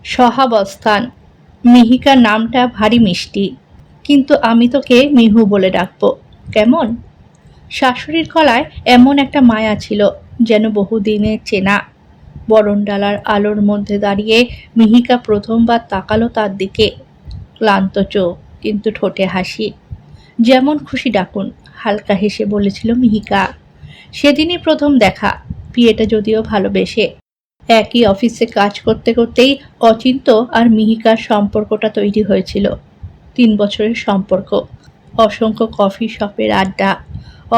সহাবস্থান। মিহিকার নামটা ভারী মিষ্টি, কিন্তু আমি তোকে মিহু বলে ডাকবো, কেমন? শাশুড়ির গলায় এমন একটা মায়া ছিল, যেন বহুদিনের চেনা। বরণডালার আলোর মধ্যে দাঁড়িয়ে মিহিকা প্রথমবার তাকালো তার দিকে। ক্লান্ত চোখ, কিন্তু ঠোঁটে হাসি। যেমন খুশি ডাকুন, হালকা হেসে বলেছিল মিহিকা। সেদিনই প্রথম দেখা, বিয়েটা যদিও ভালোবেসে। একই অফিসে কাজ করতে করতেই অচিন্ত আর মিহিকার সম্পর্কটা তৈরি হয়েছিল। 3 বছরের সম্পর্ক, অসংখ্য কফি শপের আড্ডা,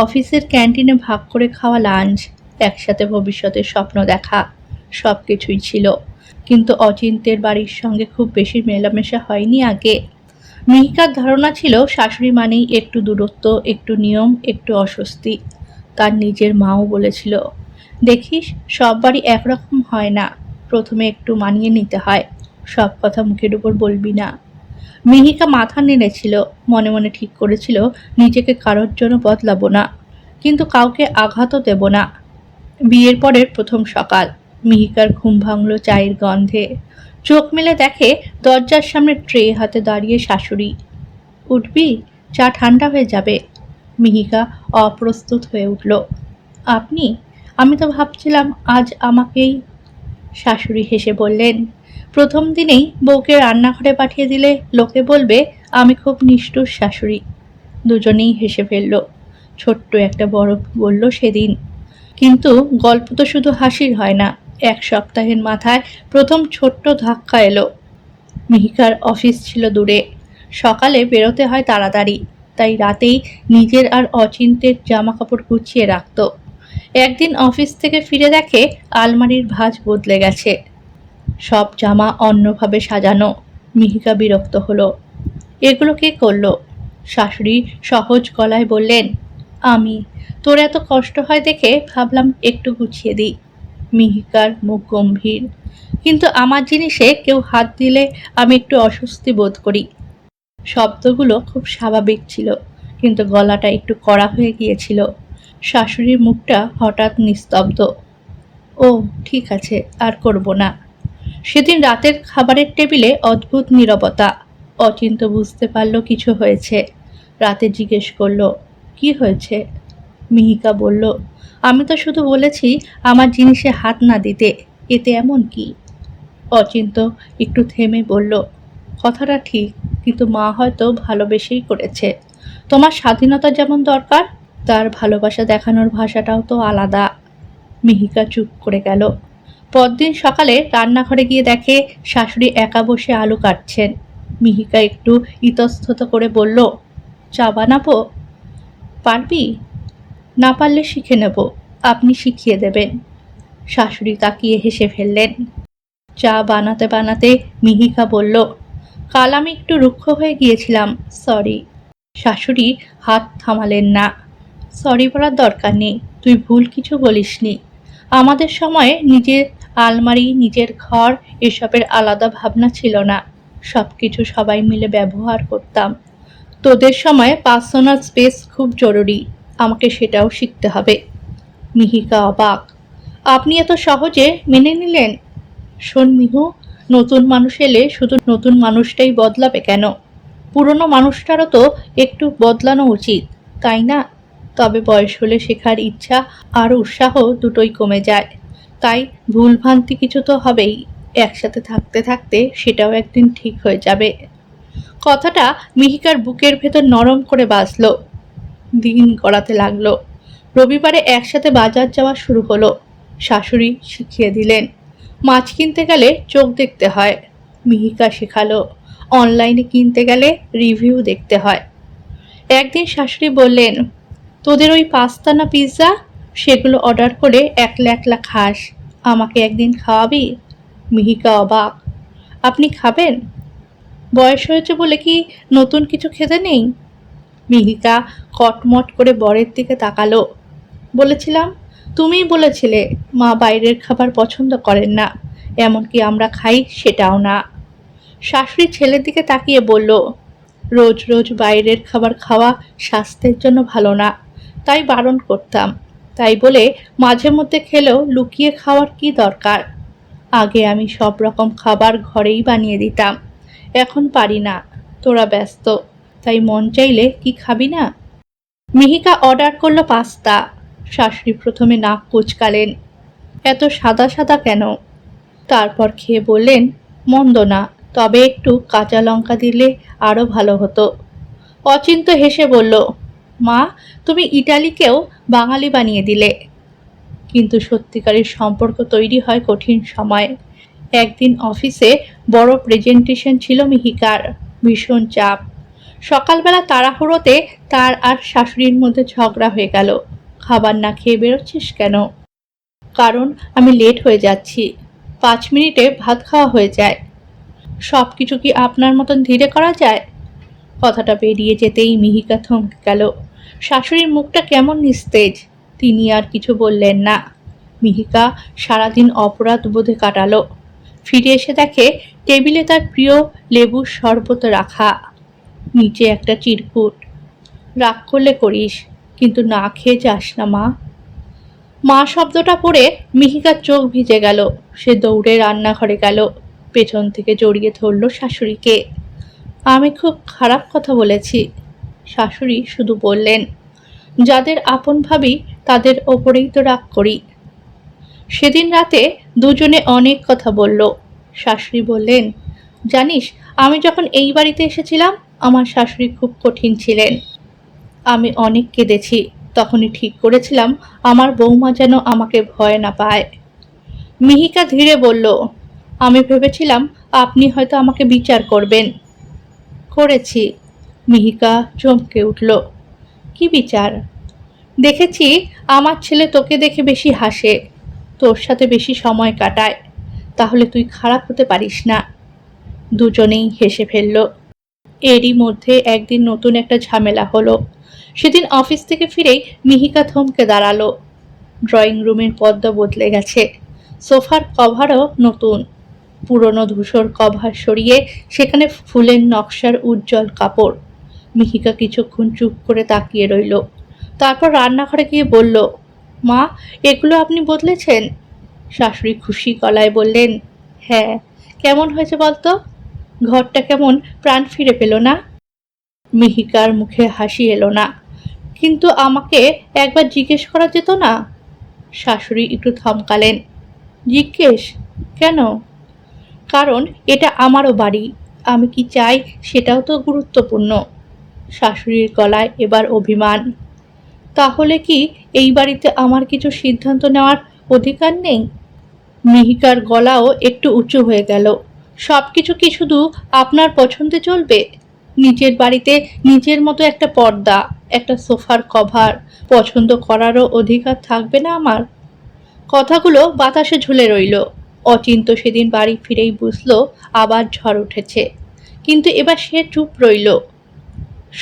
অফিসের ক্যান্টিনে ভাগ করে খাওয়া লাঞ্চ, একসাথে ভবিষ্যতের স্বপ্ন দেখা, সব কিছুই ছিল। কিন্তু অচিন্তের বাড়ির সঙ্গে খুব বেশি মেলামেশা হয়নি আগে। মিহিকার ধারণা ছিল শাশুড়ি মানেই একটু দূরত্ব, একটু নিয়ম, একটু অস্বস্তি। তার নিজের মাও বলেছিল, দেখিস সব বাড়ি একরকম হয় না, প্রথমে একটু মানিয়ে নিতে হয়, সব কথা মুখের উপর বলবি না। মিহিকা মাথা নেড়েছিল, মনে মনে ঠিক করেছিল নিজেকে কারোর জন্য বদলাবো না, কিন্তু কাউকে আঘাতও দেব না। বিয়ের পরের প্রথম সকাল, মিহিকার ঘুম ভাঙল চায়ের গন্ধে। চোখ মেলে দেখে দরজার সামনে ট্রে হাতে দাঁড়িয়ে শাশুড়ি। উঠবি? চা ঠান্ডা হয়ে যাবে। মিহিকা অপ্রস্তুত হয়ে উঠল। আপনি? আমি তো ভাবছিলাম আজ আমাকেই। শাশুড়ি হেসে বললেন, প্রথম দিনেই বউকে রান্নাঘরে পাঠিয়ে দিলে লোকে বলবে আমি খুব নিষ্ঠুর শাশুড়ি। দুজনেই হেসে ফেলল। ছোট্ট একটা বরফ বলল সেদিন। কিন্তু গল্প তো শুধু হাসির হয় না। 1 সপ্তাহের মাথায় প্রথম ছোট্ট ধাক্কা এলো। মিহিকার অফিস ছিল দূরে, সকালে বেরোতে হয় তাড়াতাড়ি, তাই রাতেই নিজের আর অচিন্তের জামা কাপড় গুছিয়ে রাখত। একদিন অফিস থেকে ফিরে দেখে আলমারির ভাঁজ বদলে গেছে, সব জামা অন্যভাবে সাজানো। মিহিকা বিরক্ত হলো। এগুলো কে করলো? শাশুড়ি সহজ গলায় বললেন, আমি। তোর এত কষ্ট হয় দেখে ভাবলাম একটু গুছিয়ে দিই। মিহিকার মুখ গম্ভীর। কিন্তু আমার জিনিসে কেউ হাত দিলে আমি একটু অস্বস্তি বোধ করি। শব্দগুলো খুব স্বাভাবিক ছিল, কিন্তু গলাটা একটু কড়া হয়ে গিয়েছিল। শাশুড়ির মুখটা হঠাৎ নিস্তব্ধ। ও ঠিক আছে, আর করব না। সেদিন রাতের খাবারের টেবিলে অদ্ভুত নীরবতা। অচিন্ত বুঝতে পারল কিছু হয়েছে। রাতে জিজ্ঞেস করলো, কি হয়েছে? মিহিকা বলল, আমি তো শুধু বলেছি আমার জিনিসে হাত না দিতে, এতে এমন কি? অচিন্ত একটু থেমে বলল, কথাটা ঠিক, কিন্তু মা হয়তো ভালোবেসেই করেছে। তোমার স্বাধীনতা যেমন দরকার, তার ভালোবাসা দেখানোর ভাষাটাও তো আলাদা। মিহিকা চুপ করে গেল। পরদিন সকালে রান্নাঘরে গিয়ে দেখে শাশুড়ি একা বসে আলু কাটছেন। মিহিকা একটু ইতস্তত করে বলল, চা বানাবো? পারবি? না পারলে শিখে নেব, আপনি শিখিয়ে দেবেন। শাশুড়ি তাকিয়ে হেসে ফেললেন। চা বানাতে বানাতে মিহিকা বলল, কাল আমি একটু রুক্ষ হয়ে গিয়েছিলাম, সরি। শাশুড়ি হাত থামালেন না। সরি বলার দরকার নেই, তুই ভুল কিছু বলিসনি। আমাদের সময়ে নিজের আলমারি, নিজের ঘর, এসবের আলাদা ভাবনা ছিল না। সব কিছু সবাই মিলে ব্যবহার করতাম। তোদের সময় পার্সোনাল স্পেস খুব জরুরি, আমাকে সেটাও শিখতে হবে। মিহিকা অবাক। আপনি এত সহজে মেনে নিলেন? শোন মিহু, নতুন মানুষ এলে শুধু নতুন মানুষটাই বদলাবে কেন? পুরনো মানুষটারও তো একটু বদলানো উচিত, তাই না? তবে বয়স হলে শেখার ইচ্ছা আর উৎসাহ দুটোই কমে যায়। তাই ভুলভ্রান্তি কিছু তো হবেই। একসাথে থাকতে থাকতে সেটাও একদিন ঠিক হয়ে যাবে। কথাটা মিহিকার বুকের ভেতর নরম করে বাজল। দিন গড়াতে লাগলো। রবিবারে একসাথে বাজার যাওয়া শুরু হলো। শাশুড়ি শিখিয়ে দিলেন, মাছ কিনতে গেলে চোখ দেখতে হয়। মিহিকা শেখালো, অনলাইনে কিনতে গেলে রিভিউ দেখতে হয়। একদিন শাশুড়ি বললেন, তোদের ওই পাস্তা না পিৎজা, সেগুলো অর্ডার করে একলা একলা খাস, আমাকে একদিন খাওয়াবি? মিহিকা অবাক। আপনি খাবেন? বয়স হয়েছে বলে কি নতুন কিছু খেতে নেই? মিহিকা কটমট করে বরের দিকে তাকালো। বলেছিলাম, তুমিই বলেছিলে মা বাইরের খাবার পছন্দ করেন না, এমনকি আমরা খাই সেটাও না। শাশুড়ি ছেলের দিকে তাকিয়ে বলল, রোজ রোজ বাইরের খাবার খাওয়া স্বাস্থ্যের জন্য ভালো না, তাই বারণ করতাম। তাই বলে মাঝে মধ্যে খেলেও লুকিয়ে খাওয়ার কি দরকার? আগে আমি সব রকম খাবার ঘরেই বানিয়ে দিতাম, এখন পারি না, তোরা ব্যস্ত, তাই মন চাইলে কি খাবি না? মিহিকা অর্ডার করলো পাস্তা। শাশুড়ি প্রথমে নাক কুঁচকালেন, এত সাদা সাদা কেন? তারপর খেয়ে বললেন, মন্দ না, তবে একটু কাঁচা লঙ্কা দিলে আরো ভালো হতো। অচিন্ত হেসে বলল, মা, তুমি ইটালিকেও বাঙালি বানিয়ে দিলে। কিন্তু সত্যিকারের সম্পর্ক তৈরি হয় কঠিন সময়ে। একদিন অফিসে বড় প্রেজেন্টেশন ছিল মিহিকার, ভীষণ চাপ। সকালবেলা তাড়াহুড়োতে তার আর শাশুড়ির মধ্যে ঝগড়া হয়ে গেল। খাবার না খেয়ে বেরোচ্ছিস কেন? কারণ আমি লেট হয়ে যাচ্ছি, 5 মিনিটে ভাত খাওয়া হয়ে যায়। সব কিছু কি আপনার মতন ধীরে করা যায়? কথাটা বেরিয়ে যেতেই মিহিকা থমকে গেল। শাশুড়ির মুখটা কেমন নিস্তেজ। তিনি আর কিছু বললেন না। মিহিকা সারাদিন অপরাধ বোধে কাটালো। ফিরে এসে দেখে টেবিলে তার প্রিয় লেবুর শরবত রাখা, নিচে একটা চিরকুট। রাগ করলে করিস, কিন্তু না খেয়ে যাস না মা। মা শব্দটা পড়ে মিহিকার চোখ ভিজে গেল। সে দৌড়ে রান্নাঘরে গেল, পেছন থেকে জড়িয়ে ধরল শাশুড়িকে। আমি খুব খারাপ কথা বলেছি। শাশুড়ি শুধু বললেন, যাদের আপন ভাবি তাদের ওপরেই তো রাগ করি। সেদিন রাতে দুজনে অনেক কথা বলল। শাশুড়ি বললেন, জানিস, আমি যখন এই বাড়িতে এসেছিলাম আমার শাশুড়ি খুব কঠিন ছিলেন। আমি অনেক কেঁদেছি। তখনই ঠিক করেছিলাম আমার বৌমা যেন আমাকে ভয় না পায়। মিহিকা ধীরে বলল, আমি ভেবেছিলাম আপনি হয়তো আমাকে বিচার করবেন। করেছি। মিহিকা চমকে উঠল, কি বিচার? দেখেছি আমার ছেলে তোকে দেখে বেশি হাসে, তোর সাথে বেশি সময় কাটায়, তাহলে তুই খারাপ হতে পারিস না। দুজনেই হেসে ফেলল। এরই মধ্যে একদিন নতুন একটা ঝামেলা হলো। সেদিন অফিস থেকে ফিরেই মিহিকা থমকে দাঁড়ালো। ড্রয়িং রুমের পর্দা বদলে গেছে, সোফার কভারও নতুন। পুরনো ধূসর কভার সরিয়ে সেখানে ফুলের নকশার উজ্জ্বল কাপড়। মিহিকা কিছুক্ষণ চুপ করে তাকিয়ে রইল। তারপর রান্নাঘরে গিয়ে বলল, মা, এগুলো আপনি বদলেছেন? শাশুড়ি খুশি গলায় বললেন, হ্যাঁ। কেমন হয়েছে বলতো? ঘরটা কেমন প্রাণ ফিরে পেল না? মিহিকার মুখে হাসি এলো না। কিন্তু আমাকে একবার জিজ্ঞেস করা যেত না? শাশুড়ি একটু থমকালেন। জিজ্ঞেস? কেন? কারণ এটা আমারও বাড়ি, আমি কি চাই সেটাও তো গুরুত্বপূর্ণ। শাশুড়ির গলায় এবার অভিমান। তাহলে কি এই বাড়িতে আমার কিছু সিদ্ধান্ত নেওয়ার অধিকার নেই? মিহিকার গলাও একটু উঁচু হয়ে গেল। সবকিছু কি শুধু আপনার পছন্দে চলবে? নিজের বাড়িতে নিজের মতো একটা পর্দা, একটা সোফার কভার পছন্দ করারও অধিকার থাকবে না আমার? কথাগুলো বাতাসে ঝুলে রইল। অচিন্ত সেদিন বাড়ি ফিরেই বুঝল আবার ঝড় উঠেছে। কিন্তু এবার সে চুপ রইল।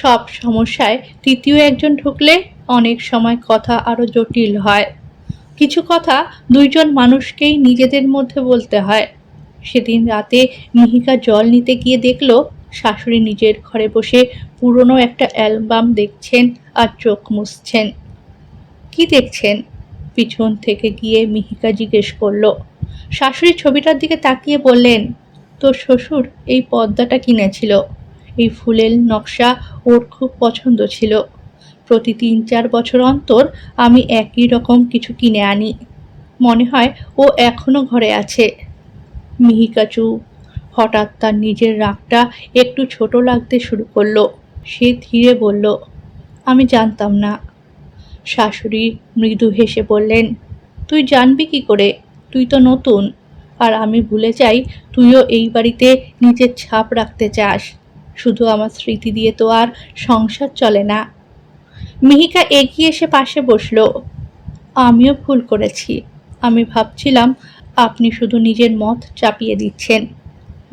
সব সমস্যায় তৃতীয় একজন ঢুকলে অনেক সময় কথা আরো জটিল হয়। কিছু কথা দুইজন মানুষকেই নিজেদের মধ্যে বলতে হয়। সেদিন রাতে মিহিকা জল নিতে গিয়ে দেখল শাশুড়ি নিজের ঘরে বসে পুরনো একটা অ্যালবাম দেখছেন আর চোখ মুছছেন। কি দেখছেন? পিছন থেকে গিয়ে মিহিকা জিজ্ঞেস করল। শাশুড়ি ছবিটার দিকে তাকিয়ে বললেন, তোর শ্বশুর এই পর্দাটা কিনেছিল, এই ফুলের নকশা ওর খুব পছন্দ ছিল। প্রতি 3-4 বছর অন্তর আমি একই রকম কিছু কিনে আনি। মনে হয় ও এখনো ঘরে আছে। মিহিকা চুপ। হঠাৎ তার নিজের রাগটা একটু ছোট লাগতে শুরু করলো। সে ধীরে বলল, আমি জানতাম না। শাশুড়ি মৃদু হেসে বললেন, তুই জানবি কি করে? তুই তো নতুন। আর আমি ভুলে যাই তুইও এই বাড়িতে নিজের ছাপ রাখতে চাস। শুধু আমার স্মৃতি দিয়ে তো আর সংসার চলে না। মিহিকা এগিয়ে এসে পাশে বসলো। আমিও ভুল করেছি। আমি ভাবছিলাম আপনি শুধু নিজের মত চাপিয়ে দিচ্ছেন।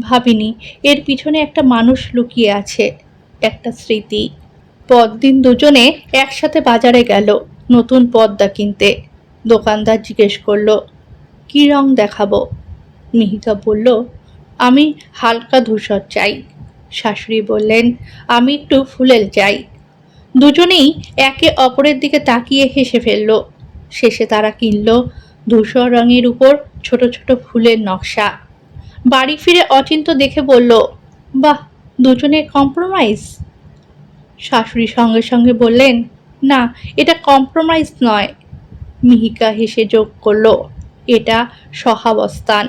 ভাবিনি এর পিছনে একটা মানুষ লুকিয়ে আছে, একটা স্মৃতি। পরদিন দুজনে একসাথে বাজারে গেল নতুন পর্দা কিনতে। দোকানদার জিজ্ঞেস করলো, কি রং দেখাবো? মিহিকা বলল, আমি হালকা ধূসর চাই। শাশুড়ি বললেন, আমি একটু ফুলেল চাই। দুজনেই একে অপরের দিকে তাকিয়ে হেসে ফেলল। শেষে তারা কিনল ধূসর রঙের উপর ছোট ছোট ফুলের নকশা। বাড়ি ফিরে অচিন্ত দেখে বলল, বাহ, দুজনের কম্প্রোমাইজ। শাশুড়ি সঙ্গে সঙ্গে বললেন, না, এটা কম্প্রোমাইজ নয়। মিহিকা হেসে যোগ করল, এটা সহাবস্থান।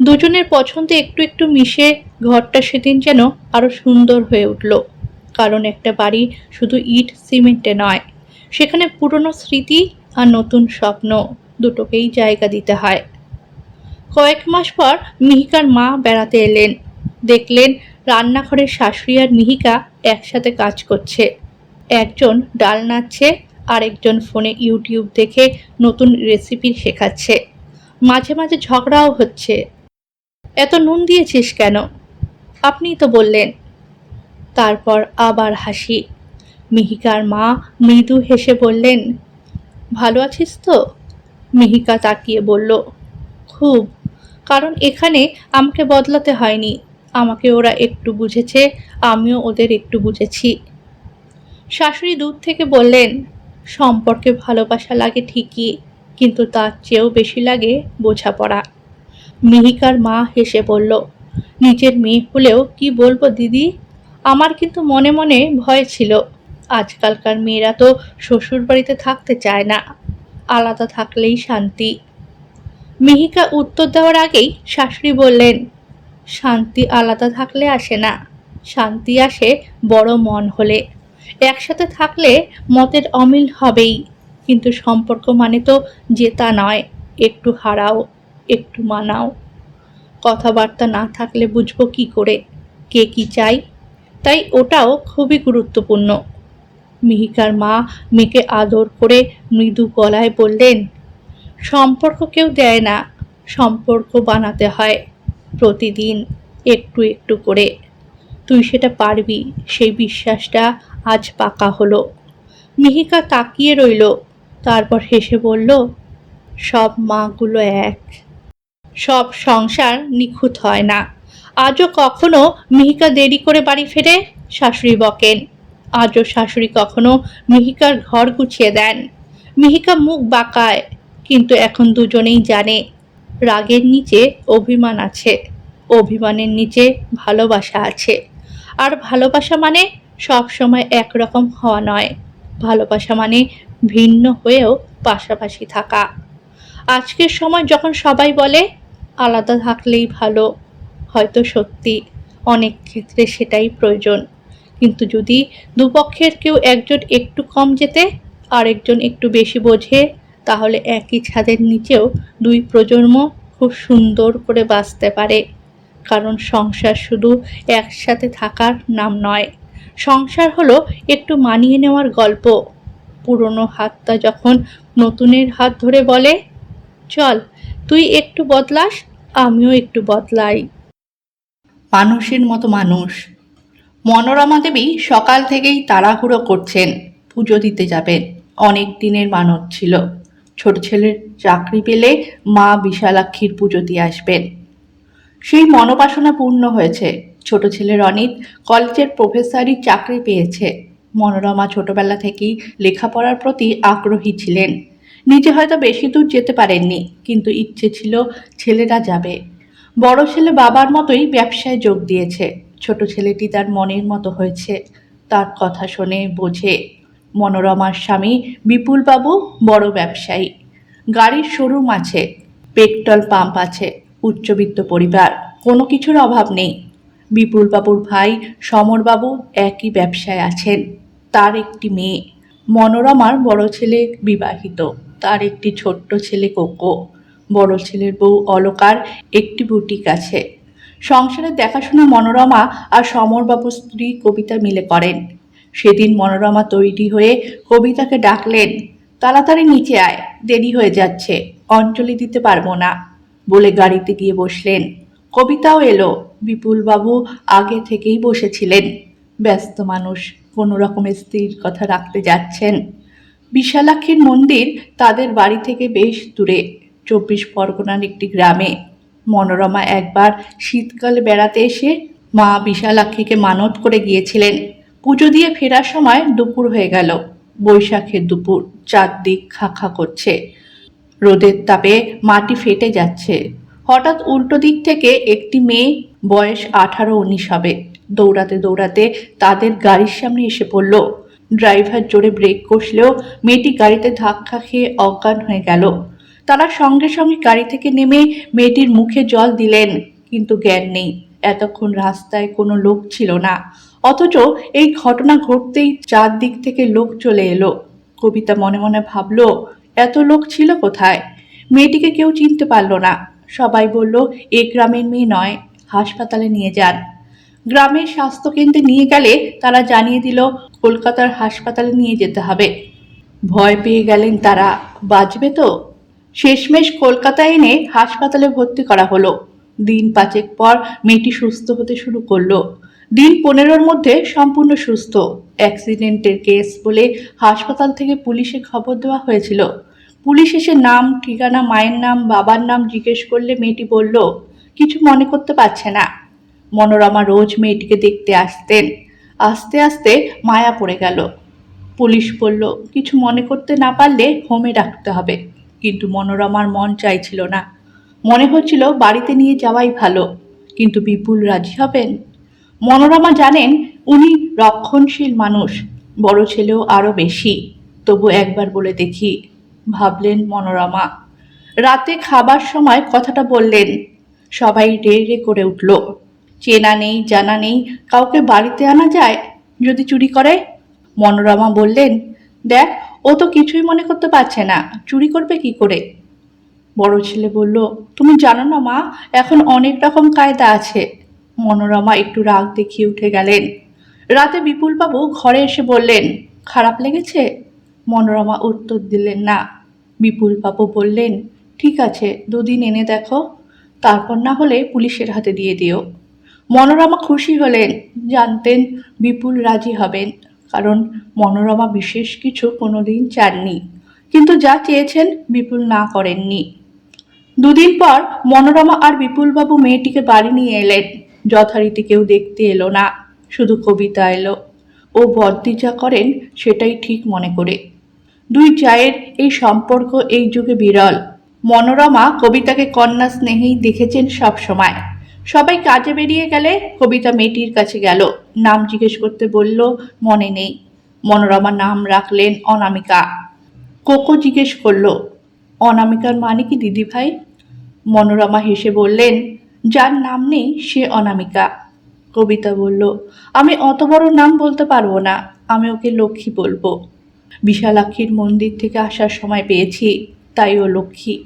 দুজনের পছন্দ একটু একটু মিশে ঘরটা সেদিন যেন আরো সুন্দর হয়ে উঠল। কারণ একটা বাড়ি শুধু ইট সিমেন্টে নয়, সেখানে পুরনো স্মৃতি আর নতুন স্বপ্ন দুটোকেই জায়গা দিতে হয়। কয়েক মাস পর মিহিকার মা বেড়াতে এলেন। দেখলেন রান্নাঘরের শাশুড়ি আর মিহিকা একসাথে কাজ করছে। একজন ডাল নাড়ছে, আরেকজন ফোনে ইউটিউব দেখে নতুন রেসিপি শেখাচ্ছে। মাঝে মাঝে ঝগড়াও হচ্ছে, এত নুন দিয়েছিস কেন, আপনিই তো বললেন। তারপর আবার হাসি। মিহিকার মা মৃদু হেসে বললেন, ভালো আছিস তো? মিহিকা তাকিয়ে বলল, খুব। কারণ এখানে আমাকে বদলাতে হয়নি, আমাকে ওরা একটু বুঝেছে, আমিও ওদের একটু বুঝেছি। শাশুড়ি দূর থেকে বললেন, সম্পর্কে ভালোবাসা লাগে ঠিকই, কিন্তু তার চেয়েও বেশি লাগে বোঝাপড়া। মিহিকার মা হেসে বলল, নিজের মেয়ে হলেও কি বলবো দিদি, আমার কিন্তু মনে মনে ভয় ছিল। আজকালকার মেয়েরা তো শ্বশুর বাড়িতে থাকতে চায় না, আলাদা থাকলেই শান্তি। মিহিকা উত্তর দেওয়ার আগেই শাশুড়ি বললেন, শান্তি আলাদা থাকলে আসে না, শান্তি আসে বড় মন হলে। একসাথে থাকলে মতের অমিল হবেই, কিন্তু সম্পর্ক মানে তো জেতা নয়, একটু হারাও, একটু মানাও। কথাবার্তা না থাকলে বুঝবো কি করে কে কি চাই? তাই ওটাও খুবই গুরুত্বপূর্ণ। মিহিকার মা মেয়েকে আদর করে মৃদু গলায় বললেন, সম্পর্ক কেউ দেয় না, সম্পর্ক বানাতে হয় প্রতিদিন, একটু একটু করে। তুই সেটা পারবি, সেই বিশ্বাসটা আজ পাকা হলো। মিহিকা তাকিয়ে রইল, তারপর হেসে বলল, সব মাগুলো এক, সব সংসার নিখুঁত হয় না। আজও কখনো মিহিকা দেরি করে বাড়ি ফেরে, শাশুড়ি বকেন। আজও শাশুড়ি কখনো মিহিকার ঘর গুছিয়ে দেন, মিহিকা মুখ বাঁকায়। কিন্তু এখন দুজনেই জানে, রাগের নিচে অভিমান আছে, অভিমানের নিচে ভালোবাসা আছে। আর ভালোবাসা মানে সব সময় একরকম হওয়া নয়, ভালোবাসা মানে ভিন্ন হয়েও পাশাপাশি থাকা। আজকের সময় যখন সবাই বলে আলাদা থাকলেই ভালো, হয়তো সত্যি অনেক ক্ষেত্রে সেটাই প্রয়োজন। কিন্তু যদি দুপক্ষের কেউ একজন একটু কম যেতে, আরেকজন একটু বেশি বোঝে, তাহলে একই ছাদের নিচেও দুই প্রজন্ম খুব সুন্দর করে বাঁচতে পারে। কারণ সংসার শুধু একসাথে থাকার নাম নয়, সংসার হলো একটু মানিয়ে নেওয়ার গল্প। পুরনো হাতটা যখন নতুনের হাত ধরে বলে, চল তুই একটু বদলাস, আমিও একটু বদলাই। মানুষের মতো মানুষ। মনোরমা দেবী সকাল থেকেই তাড়াহুড়ো করছেন, পুজো দিতে যাবেন। অনেক দিনের মানত ছিল, ছোট ছেলের চাকরি পেলে মা বিশালাক্ষীর পুজো দিয়ে আসবেন। সেই মনোবাসনা পূর্ণ হয়েছে। ছোট ছেলে রনিত কলেজের প্রফেসরি চাকরি পেয়েছে। মনোরমা ছোটবেলা থেকেই লেখাপড়ার প্রতি আগ্রহী ছিলেন। নিজে হয়তো বেশি দূর যেতে পারেননি, কিন্তু ইচ্ছে ছিল ছেলেরা যাবে। বড় ছেলে বাবার মতোই ব্যবসায় যোগ দিয়েছে। ছোট ছেলেটি তার মনের মতো হয়েছে, তার কথা শোনে, বোঝে। মনোরমার স্বামী বিপুলবাবু বড় ব্যবসায়ী, গাড়ির শোরুম আছে, পেট্রোল পাম্প আছে, উচ্চবিত্ত পরিবার, কোনো কিছুর অভাব নেই। বিপুলবাবুর ভাই সমরবাবু একই ব্যবসায় আছেন, তার একটি মেয়ে। মনোরমার বড় ছেলে বিবাহিত, তার একটি ছোট্ট ছেলে কোকো। বড় ছেলের বউ অলকার একটি বুটিক আছে। সংসারের দেখাশোনা মনোরমা আর সমরবাবুর স্ত্রী কবিতা মিলে করেন। সেদিন মনোরমা তৈরি হয়ে কবিতাকে ডাকলেন, তাড়াতাড়ি নিচে আয়, দেরি হয়ে যাচ্ছে, অঞ্জলি দিতে পারবো না বলে গাড়িতে গিয়ে বসলেন। কবিতাও এলো। বিপুলবাবু আগে থেকেই বসেছিলেন, ব্যস্ত মানুষ, কোনো রকমের স্ত্রীর কথা রাখতে যাচ্ছেন। বিশালাক্ষীর মন্দির তাদের বাড়ি থেকে বেশ দূরে, 24 পরগনার একটি গ্রামে। মনোরমা একবার শীতকালে বেড়াতে এসে মা বিশালাক্ষীকে মানত করে গিয়েছিলেন। পুজো দিয়ে ফেরার সময় দুপুর হয়ে গেল, বৈশাখের দুপুর, চারদিক খা খা করছে। রোদের তাপে মাটি ফেটে যাচ্ছে। হঠাৎ উল্টো দিক থেকে একটি মেয়ে, বয়স 18-19 হবে, দৌড়াতে দৌড়াতে তাদের গাড়ির সামনে এসে পড়ল। ড্রাইভার জোরে ব্রেক কষলেও মেয়েটি গাড়িতে ধাক্কা খেয়ে অজ্ঞান হয়ে গেল। তারা সঙ্গে সঙ্গে গাড়ি থেকে নেমে মেয়েটির মুখে জল দিলেন, কিন্তু জ্ঞান নেই। এতক্ষণ রাস্তায় কোনো লোক ছিল না, অথচ এই ঘটনা ঘটতেই চারদিক থেকে লোক চলে এলো। কবিতা মনে মনে ভাবলো, এত লোক ছিল কোথায়? মেয়েটিকে কেউ চিনতে পারল না। সবাই বলল, এ গ্রামের মেয়ে নয়, হাসপাতালে নিয়ে যান। গ্রামের স্বাস্থ্যকেন্দ্রে নিয়ে গেলে তারা জানিয়ে দিল কলকাতার হাসপাতালে নিয়ে যেতে হবে। ভয় পেয়ে গেলেন তারা, বাঁচবে তো? শেষমেশ কলকাতায় এনে হাসপাতালে ভর্তি করা হলো। দিন 5 পর মেয়েটি সুস্থ হতে শুরু করলো। দিন 15-র মধ্যে সম্পূর্ণ সুস্থ। অ্যাক্সিডেন্টের কেস বলে হাসপাতাল থেকে পুলিশে খবর দেওয়া হয়েছিল। পুলিশ এসে নাম, ঠিকানা, মায়ের নাম, বাবার নাম জিজ্ঞেস করলে মেয়েটি বলল কিছু মনে করতে পারছে না। মনোরমা রোজ মেয়েটিকে দেখতে আসতেন। আস্তে আস্তে মায়া পড়ে গেল। পুলিশ বলল কিছু মনে করতে না পারলে হোমে রাখতে হবে, কিন্তু মনোরমার মন চাইছিল না। মনে হচ্ছিল বাড়িতে নিয়ে যাওয়াই ভালো, কিন্তু বিপুল রাজি হবেন? মনোরমা জানেন উনি রক্ষণশীল মানুষ, বড় ছেলেও আরো বেশি। তবু একবার বলে দেখি, ভাবলেন মনোরমা। রাতে খাবার সময় কথাটা বললেন। সবাই রে রে করে উঠল। চেনা নেই, জানা নেই, কাউকে বাড়িতে আনা যায়? যদি চুরি করে? মনোরমা বললেন, দেখ, ও তো কিছুই মনে করতে পারছে না, চুরি করবে কি করে? বড় ছেলে বলল, তুমি জানো না মা, এখন অনেক রকম কায়দা আছে। মনোরমা একটু রাগ দেখিয়ে উঠে গেলেন। রাতে বিপুলবাবু ঘরে এসে বললেন, খারাপ লেগেছে? মনোরমা উত্তর দিলেন না। বিপুলবাবু বললেন, ঠিক আছে, 2 দিন এনে দেখো, তারপর না হলে পুলিশের হাতে দিয়ে দিও। মনোরমা খুশি হলেন, জানতেন বিপুল রাজি হবেন, কারণ মনোরমা বিশেষ কিছু কোনোদিন চাননি, কিন্তু যা চেয়েছেন বিপুল না করেননি। 2 দিন পর মনোরমা আর বিপুলবাবু মেয়েটিকে বাড়ি নিয়ে এলেন। যথারীতি কেউ দেখতে এলো না, শুধু কবিতা এলো। ও বদ্দি যা করেন সেটাই ঠিক মনে করে। 2 জায়ের এই সম্পর্ক এই যুগে বিরল। মনোরমা কবিতাকে কন্যা স্নেহেই দেখেছেন সব সময়। সবাই কাজে বেরিয়ে গেলে কবিতা মেয়েটির কাছে গেল, নাম জিজ্ঞেস করতে বলল, মনে নেই। মনোরমা নাম রাখলেন অনামিকা। কোকো জিজ্ঞেস করলো, অনামিকার মানে কি দিদি ভাই? মনোরমা হেসে বললেন, যার নাম নেই সে অনামিকা। কবিতা বলল, আমি অত বড় নাম বলতে পারবো না, আমি ওকে লক্ষ্মী বলবো। বিশালাক্ষীর মন্দির থেকে আসার সময় পেয়েছি, তাই ও লক্ষ্মী।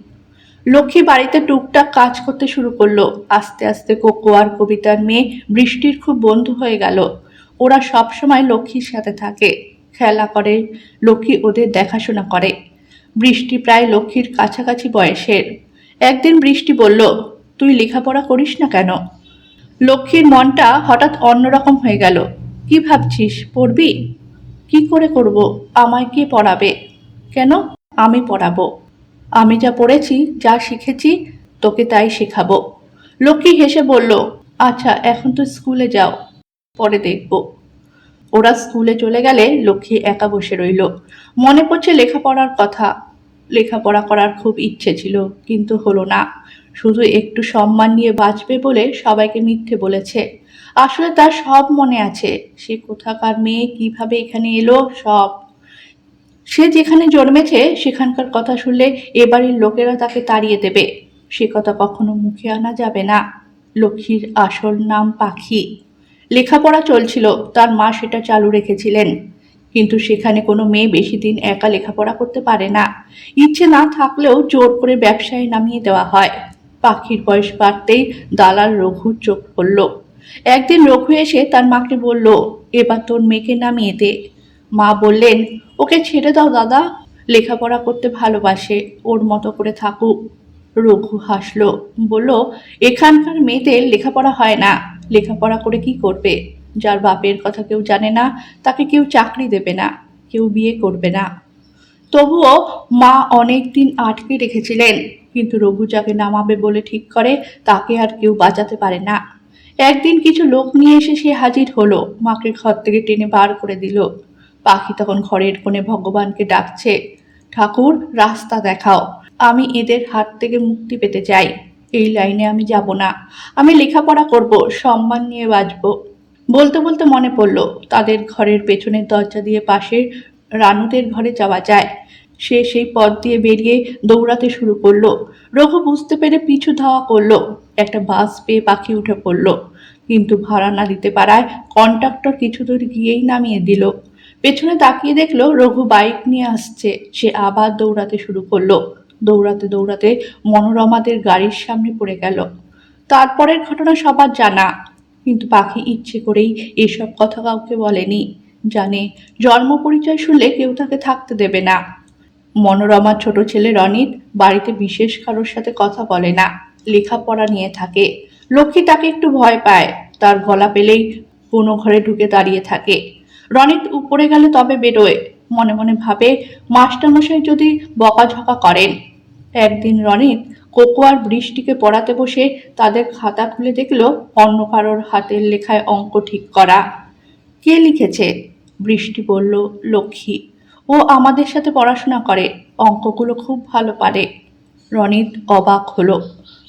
লক্ষ্মী বাড়িতে টুকটাক কাজ করতে শুরু করলো। আস্তে আস্তে কোকো আর কবিতার মেয়ে বৃষ্টির খুব বন্ধু হয়ে গেল। ওরা সব সময় লক্ষ্মীর সাথে থাকে, খেলা করে, লক্ষ্মী ওদের দেখাশোনা করে। বৃষ্টি প্রায় লক্ষ্মীর কাছাকাছি বয়সের। একদিন বৃষ্টি বলল, তুই লেখাপড়া করিস না কেন? লক্ষ্মীর মনটা হঠাৎ অন্যরকম হয়ে গেল। কি ভাবছিস, পড়বি? কি করে করব? আমায় কে পড়াবে? কেন? আমি পড়াবো। আমি যা পড়েছি, যা শিখেছি, তোকে তাই শেখাবো। লক্ষ্মী হেসে বলল, আচ্ছা এখন তো স্কুলে যাও, পরে দেখব। ওরা স্কুলে চলে গেলে লক্ষ্মী একা বসে রইল। মনে পড়ছে লেখাপড়ার কথা। লেখাপড়া করার খুব ইচ্ছে ছিল, কিন্তু হলো না। শুধু একটু সম্মান নিয়ে বাঁচবে বলে সবাইকে মিথ্যে বলেছে। আসলে তার সব মনে আছে, সে কোথাকার মেয়ে, কিভাবে এখানে এলো, সব। সে যেখানে জন্মেছে সেখানকার কথা শুনলে এ বাড়ির লোকেরা তাকে তাড়িয়ে দেবে, সে কথা কখনো মুখে আনা যাবে না। লক্ষ্মীর আসল নাম পাখি। লেখাপড়া চলছিল, তার মা সেটা চালু রেখেছিলেন, কিন্তু সেখানে কোনো মেয়ে বেশি দিন একা লেখাপড়া করতে পারে না। ইচ্ছে না থাকলেও জোর করে ব্যবসায় নামিয়ে দেওয়া হয়। পাখির বয়স বাড়তেই দালাল রঘুর চোখ পড়ল। একদিন রঘু এসে তার মাকে বলল, এবার তোর মেয়েকে নামিয়ে দে। মা বললেন, ওকে ছেড়ে দাও দাদা, লেখাপড়া করতে ভালোবাসে, ওর মতো করে থাকুক। রঘু হাসলো, বলল, এখানকার মেয়েদের লেখাপড়া হয় না, লেখাপড়া করে কি করবে? যার বাপের কথা কেউ জানে না, তাকে কেউ চাকরি দেবে না, কেউ বিয়ে করবে না। তবুও মা অনেক দিন আটকে রেখেছিলেন, কিন্তু রঘু যাকে নামাবে বলে ঠিক করে তাকে আর কেউ বাঁচাতে পারে না। একদিন কিছু লোক নিয়ে এসে সে হাজির হলো, মাকে ঘর থেকে টেনে বার করে দিল। পাখি তখন ঘরের কোণে ভগবানকে ডাকছে, ঠাকুর রাস্তা দেখাও। আমি এদের হাত থেকে মুক্তি পেতে চাই। এই লাইনে আমি যাব না। আমি লেখাপড়া করব, সম্মান নিয়ে বাঁচব। বলতে বলতে মনে পড়ল তাদের ঘরের পেছনের দরজা দিয়ে পাশের রানুদের ঘরে যাওয়া যায়। সে সেই পথ দিয়ে বেরিয়ে দৌড়াতে শুরু করলো। রঘু বুঝতে পেরে পিছু ধাওয়া করলো। একটা বাস পেয়ে পাখি উঠে পড়ল, কিন্তু ভাড়া না দিতে পারায় কন্ডাক্টর কিছু দূর গিয়েই নামিয়ে দিল। পেছনে তাকিয়ে দেখলো রঘু বাইক নিয়ে আসছে। সে আবার দৌড়াতে শুরু করলো। দৌড়াতে দৌড়াতে মনোরমাদের গাড়ির সামনে পড়ে গেল। তারপরের ঘটনা সবার জানা, কিন্তু পাখি ইচ্ছে করেই এসব কথা কাউকে বলেনি। জানে জন্ম পরিচয় শুনলে কেউ তাকে থাকতে দেবে না। মনোরমার ছোট ছেলে রনিত বাড়িতে বিশেষ কারোর সাথে কথা বলে না, লেখাপড়া নিয়ে থাকে। লক্ষ্মী তাকে একটু ভয় পায়, তার গলা পেলেই কোনো ঘরে ঢুকে দাঁড়িয়ে থাকে। রনিত উপরে গেলে তবে বেরোয়। মনে মনে ভাবে মাস্টারমশাই যদি বকাঝকা করেন। একদিন রনিত কোকো আর বৃষ্টিকে পড়াতে বসে তাদের খাতা খুলে দেখলো অন্য কারোর হাতের লেখায় অঙ্ক ঠিক করা। কে লিখেছে? বৃষ্টি বলল, লক্ষ্মী। ও আমাদের সাথে পড়াশোনা করে, অঙ্কগুলো খুব ভালো পারে। রনিত অবাক হলো।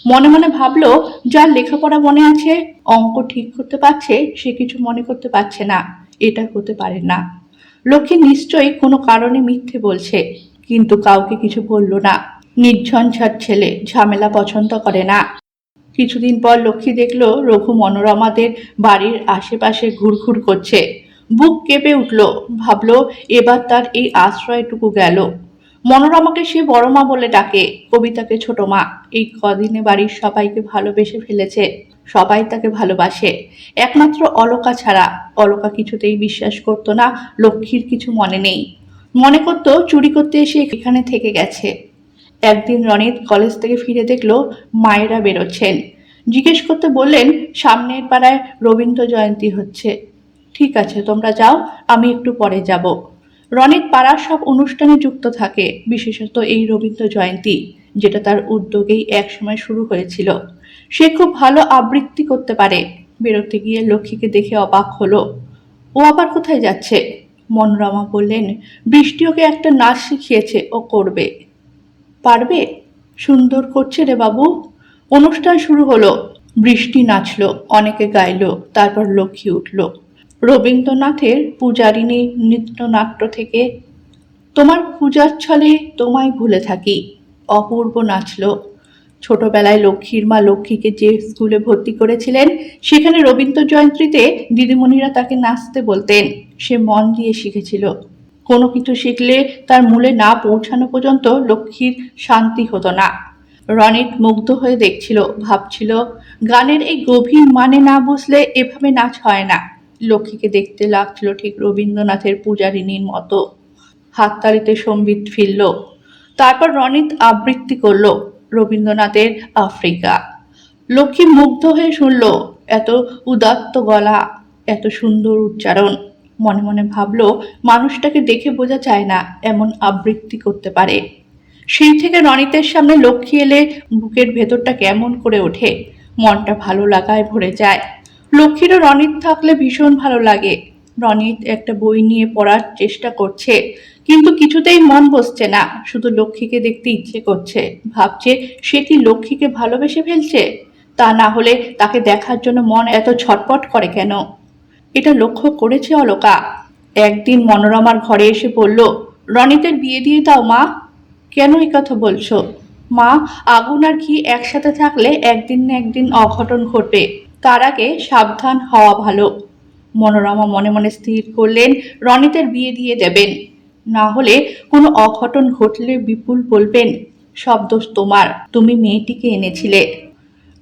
মনে মনে ভাবলো, যার লেখাপড়া মনে আছে, অঙ্ক ঠিক করতে পারছে, সে কিছু মনে করতে পারছে না। এটা হতে পারে না। লক্ষ্মী নিশ্চয়ই কোনো কারণে মিথ্যে বলছে, কিন্তু কাউকে কিছু বলল না। নির্ঝঞ্ঝাট ছেলে, ঝামেলা পছন্দ করে না। কিছুদিন পর লক্ষ্মী দেখলো রঘু মনোরমাদের বাড়ির আশেপাশে ঘুরঘুর করছে। বুক কেঁপে উঠল। ভাবলো এবার তার এই আশ্রয়টুকু গেল। মনোরমাকে সে বড় মা বলে ডাকে, কবিতাকে ছোট মা। এই কদিনে বাড়ির সবাইকে ভালোবেসে ফেলেছে, সবাই তাকে ভালোবাসে, একমাত্র অলকা ছাড়া। অলকা কিছুতেই বিশ্বাস করতো না লক্ষ্মীর কিছু মনে নেই। মনে করতো চুরি করতে এসে এখানে থেকে গেছে। একদিন রনিত কলেজ থেকে ফিরে দেখলো মায়েরা বেরোচ্ছেন। জিজ্ঞেস করতে বললেন সামনের পাড়ায় রবীন্দ্র জয়ন্তী হচ্ছে। ঠিক আছে, তোমরা যাও, আমি একটু পরে যাব। রনিত পাড়ার সব অনুষ্ঠানে যুক্ত থাকে, বিশেষত এই রবীন্দ্র জয়ন্তী, যেটা তার উদ্যোগেই একসময় শুরু হয়েছিল। সে খুব ভালো আবৃত্তি করতে পারে। বেরোতে গিয়ে লক্ষ্মীকে দেখে অবাক হলো। ও আবার কোথায় যাচ্ছে? মনোরমা বললেন, বৃষ্টি ওকে একটা নাচ শিখিয়েছে, ও করবে। পারবে? সুন্দর করছে রে বাবু। অনুষ্ঠান শুরু হলো। বৃষ্টি নাচলো, অনেকে গাইলো, তারপর লক্ষ্মী উঠল। রবীন্দ্রনাথের পূজারিনী নৃত্যনাট্য থেকে তোমার পূজার ছলে তোমায় ভুলে থাকি অপূর্ব নাচলো। ছোটবেলায় লক্ষ্মীর মা লক্ষ্মীকে যে স্কুলে ভর্তি করেছিলেন, সেখানে রবীন্দ্র জয়ন্তীতে দিদিমণিরা তাকে নাচতে বলতেন। সে মন দিয়ে শিখেছিল। কোনো কিছু শিখলে তার মূলে না পৌঁছানো পর্যন্ত লক্ষ্মীর শান্তি হতো না। রনিত মুগ্ধ হয়ে দেখছিল, ভাবছিল গানের এই গভীর মানে না বুঝলে এভাবে নাচ হয় না। লক্ষ্মীকে দেখতে লাগছিল ঠিক রবীন্দ্রনাথের পূজারিনীর মতো। হাততালিতে সম্বিত ফিরল। তারপর রনিত আবৃত্তি করল রবীন্দ্রনাথের আফ্রিকা। লক্ষ্মী মুগ্ধ হয়ে শুনল, এত উদাত্ত গলা, এত সুন্দর উচ্চারণ। মনে মনে ভাবলো মানুষটাকে দেখে বোঝা যায় না এমন আবৃত্তি করতে পারে। সেই থেকে রনিতের সামনে লক্ষ্মী এলে বুকের ভেতরটা কেমন করে ওঠে, মনটা ভালো লাগায় ভরে যায়। লক্ষ্মীরও রনিত থাকলে ভীষণ ভালো লাগে। রনিত একটা বই নিয়ে পড়ার চেষ্টা করছে, কিন্তু কিছুতেই মন বসছে না। শুধু লক্ষ্মীকে দেখতে ইচ্ছে করছে। ভাবছে সে কি লক্ষ্মীকে ভালোবেসে ফেলছে? তা না হলে তাকে দেখার জন্য মন এত ছটপট করে কেন? এটা লক্ষ্য করেছে অলকা। একদিন মনোরমার ঘরে এসে বলল, রনিতের বিয়ে দিয়ে দাও মা। কেন এই কথা বলছো? মা, আগুন আর ঘি একসাথে থাকলে একদিন না একদিন অঘটন ঘটবে, তার আগে সাবধান হওয়া ভালো। মনোরমা মনে মনে স্থির করলেন রনিতের বিয়ে দিয়ে দেবেন। না হলে কোনো অঘটন ঘটলে বিপুল বলবেন, সব দোষ তোমার, তুমি মেয়েটিকে এনেছিলে।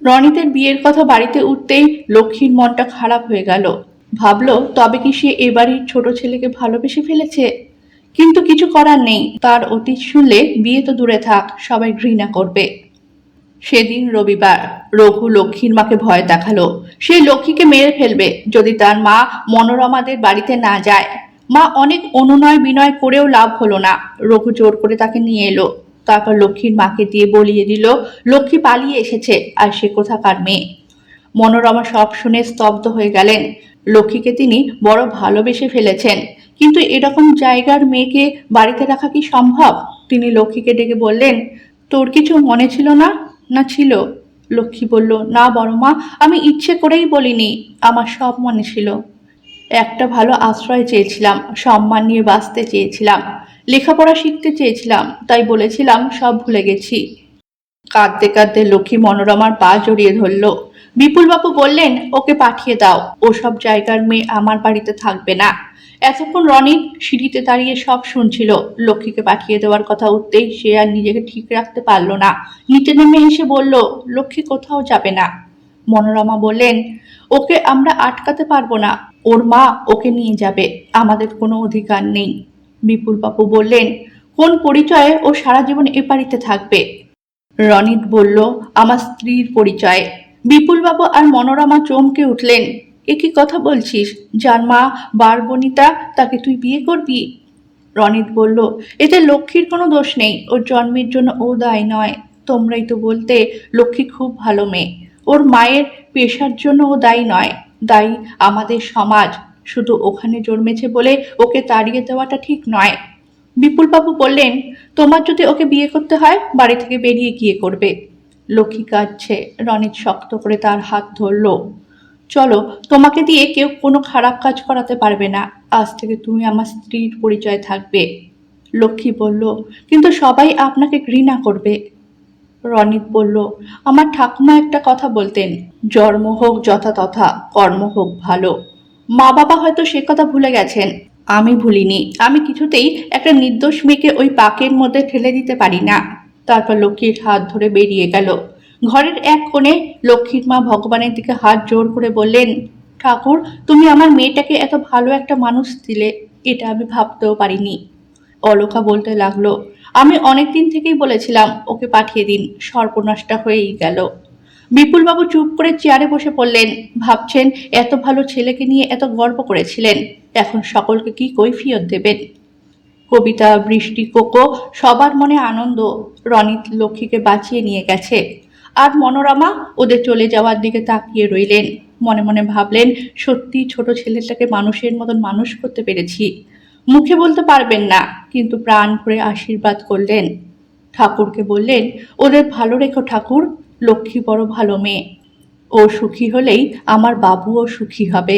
রনিতের বিয়ের কথা বাড়িতে উঠতেই লক্ষ্মীর মনটা খারাপ হয়ে গেল। ভাবলো তবে কি সে এ বাড়ির ছোট ছেলেকে ভালোবেসে ফেলেছে? কিন্তু কিছু করার নেই, তার অতীত শুনলে বিয়ে তো দূরে থাক, সবাই ঘৃণা করবে। সেদিন রবিবার। রঘু লক্ষ্মীর মাকে ভয় দেখালো। সে লক্ষ্মীকে মেরে ফেলবে যদি তার মা মনোরমাদের বাড়িতে না যায়। মা অনেক অনুনয় বিনয় করেও লাভ হলো না। রঘু জোর করে তাকে নিয়ে এলো। তারপর লক্ষ্মীর মাকে দিয়ে বলিয়ে দিল লক্ষ্মী পালিয়ে এসেছে আর সে কোথাকার মেয়ে। মনোরমা সব শুনে স্তব্ধ হয়ে গেলেন। লক্ষ্মীকে তিনি বড় ভালোবেসে ফেলেছেন, কিন্তু এরকম জায়গার মেয়েকে বাড়িতে রাখা কি সম্ভব? তিনি লক্ষ্মীকে ডেকে বললেন, তোর কিছু মনে ছিল না? না ছিল? লক্ষ্মী বলল, না বড় মা, আমি ইচ্ছে করেই বলিনি, আমার সব মনে ছিল। একটা ভালো আশ্রয় চেয়েছিলাম, সম্মান নিয়ে বাঁচতে চেয়েছিলাম, লেখাপড়া শিখতে চেয়েছিলাম, তাই বলেছিলাম সব ভুলে গেছি। কাঁদতে কাঁদতে লক্ষ্মী মনোরমার পা জড়িয়ে ধরল। বিপুলবাবু বললেন, ওকে পাঠিয়ে দাও, ওসব জায়গার মেয়ে আমার বাড়িতে থাকবে না। এতক্ষণ রনি সিঁড়িতে দাঁড়িয়ে সব শুনছিল। লক্ষ্মীকে পাঠিয়ে দেওয়ার কথা উঠতেই সে আর নিজেকে ঠিক রাখতে পারল না। নিচে নেমে এসে বলল, লক্ষ্মী কোথাও যাবে না। মনোরমা বললেন, ওকে আমরা আটকাতে পারবো না, ওর মা ওকে নিয়ে যাবে, আমাদের কোনো অধিকার নেই। বিপুলবাবু বললেন, কোন পরিচয়ে ও সারা জীবন এ বাড়িতে থাকবে? রনিত বলল, আমার স্ত্রীর পরিচয়। বিপুলবাবু আর মনোরমা চমকে উঠলেন। এ কি কথা বলছিস? যার মা বারবনিতা, তাকে তুই বিয়ে করবি? রনিত বলল, এতে লক্ষ্মীর কোনো দোষ নেই, ওর জন্মের জন্য ও দায়ী নয়। তোমরাই তো বলতে লক্ষ্মী খুব ভালো মেয়ে, ওর মায়ের পেশার জন্য ও দায়ী নয়, দায়ী আমাদের সমাজ। শুধু ওখানে জন্মেছে বলে ওকে তাড়িয়ে দেওয়াটা ঠিক নয়। বিপুলবাবু বললেন, তোমার যদি ওকে বিয়ে করতে হয় বাড়ি থেকে বেরিয়ে গিয়ে করবে। লক্ষ্মী কাঁদছে। রনিত শক্ত করে তার হাত ধরল। চলো, তোমাকে দিয়ে কেউ কোনো খারাপ কাজ করাতে পারবে না, আজ থেকে তুমি আমার স্ত্রীর পরিচয় থাকবে। লক্ষ্মী বলল, কিন্তু সবাই আপনাকে ঘৃণা করবে। রনিত বলল, আমার ঠাকুমা একটা কথা বলতেন, জন্ম হোক যথাতথা, কর্ম হোক ভালো। মা বাবা হয়তো সে কথা ভুলে গেছেন, আমি ভুলিনি। আমি কিছুতেই একটা নির্দোষ মেয়েকে ওই পাকের মধ্যে ঠেলে দিতে পারি না। তারপর লক্ষ্মীর হাত ধরে বেরিয়ে গেল। ঘরের এক কোণে লক্ষ্মীর মা ভগবানের দিকে হাত জোর করে বললেন, ঠাকুর, তুমি আমার মেয়েটাকে এত ভালো একটা মানুষ দিলে, এটা আমি ভাবতেও পারিনি। অলকা বলতে লাগলো, আমি অনেকদিন থেকেই বলেছিলাম ওকে পাঠিয়ে দিন, সর্বনাশটা হয়েই গেল। বিপুলবাবু চুপ করে চেয়ারে বসে পড়লেন। ভাবছেন, এত ভালো ছেলেকে নিয়ে এত গর্ব করেছিলেন, এখন সকলকে কি কৈফিয়ত দেবেন। কবিতা, বৃষ্টি, কোকো সবার মনে আনন্দ, রনিত লক্ষ্মীকে বাঁচিয়ে নিয়ে গেছে। আর মনোরমা ওদের চলে যাওয়ার দিকে তাকিয়ে রইলেন। মনে মনে ভাবলেন, সত্যি ছোট ছেলেটাকে মানুষের মতন মানুষ করতে পেরেছি। মুখে বলতে পারবেন না, কিন্তু প্রাণ ভরে আশীর্বাদ করলেন। ঠাকুরকে বললেন, ওদের ভালো রেখো ঠাকুর, লক্ষ্মী বড় ভালো মেয়ে, ও সুখী হলেই আমার বাবুও সুখী হবে।